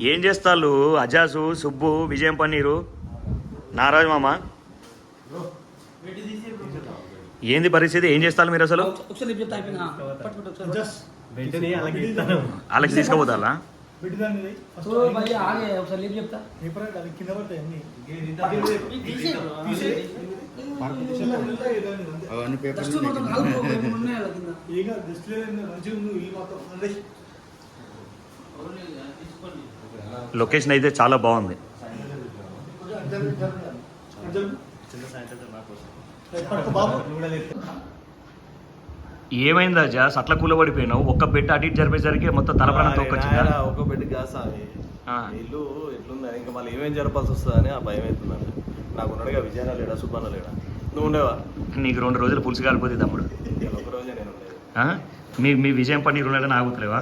ఏం చేస్తాళ్ళు అజాసు, సుబ్బు, విజయం పన్నీరు, నారాజు మామ? ఏంది పరిస్థితి? ఏం చేస్తారు మీరు అసలు? వాళ్ళకి తీసుకోపోతారా? లొకేషన్ అయితే చాలా బాగుంది. ఏమైందా జాస్ అట్లా కూలబడిపోయినావు? ఒక్క బెడ్ అటు ఇటు జరిపేసరికి మొత్తం తలప్రాణం తోకొచ్చిందా? ఒక బెడ్ గ్యాస్ ఇల్లు ఎట్లుందని ఇంకా మళ్ళీ ఏమేం జరపాల్సి వస్తుందని ఆ భయం అవుతుందని. నాకు ఉన్నాడుగా విజయనా లేడా, సుబ్బన్న లేడా? నువ్వు ఉండేవా? నీకు 2 రోజులు పులుసు కాలిపోతుంది తమ్ముడు. ఒక రోజే నేను ఉండేది. మీ విజయం పన్నీరు ఉన్నాడని ఆగుతలేవా?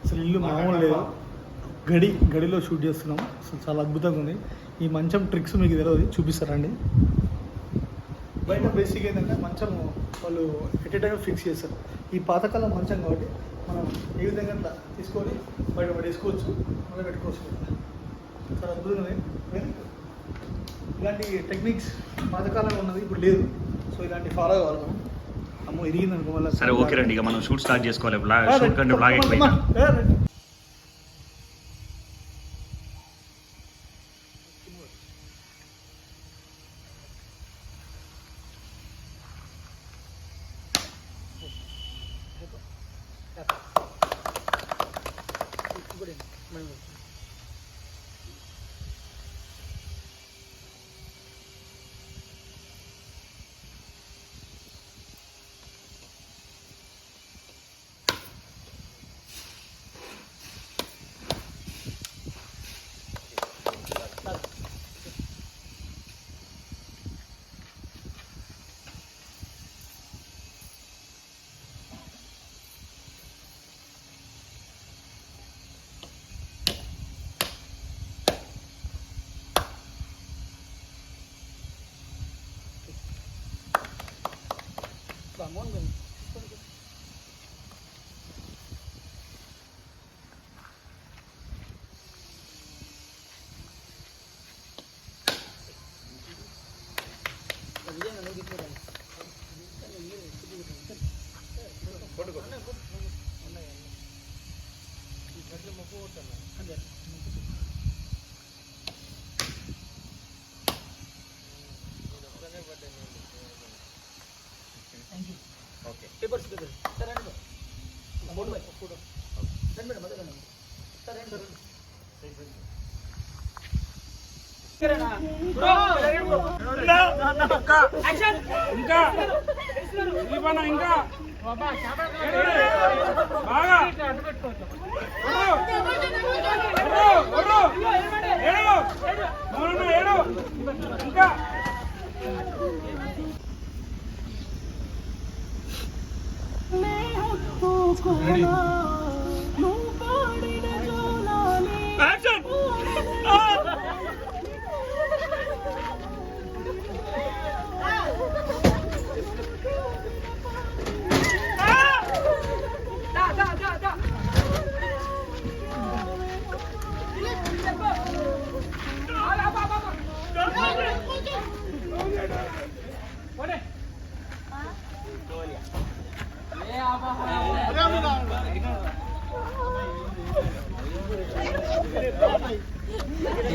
అసలు ఇల్లు మామూలు లేదు. గడిలో షూట్ చేస్తున్నాం. అసలు చాలా అద్భుతంగా ఉంది. ఈ మంచం ట్రిక్స్ మీకు తెలియదు, చూపిస్తారండి. బయట బేసిక్ ఏంటంటే మంచం వాళ్ళు ఎట్ ఏ టైం ఫిక్స్ చేస్తారు. ఈ పాతకాలం మంచం కాబట్టి మనం ఏ విధంగా అట్లా తీసుకొని బయట పడేసుకోవచ్చు, మళ్ళీ పెట్టుకోవచ్చు. చాలా అద్భుతంగా ఉంది. ఇలాంటి టెక్నిక్స్ పాతకాలంలో ఉన్నది, ఇప్పుడు లేదు. సో ఇలాంటి ఫాలో కావాలి మనం. అమ్మో ఎరిగింది అనుకో వల్ల. సరే ఓకే రండి, ఇక మనం షూట్ స్టార్ట్ చేసుకోవాలి. షూట్ కంటే బ్లాగ్ అయిపోయింది.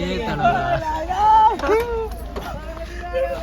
ఏ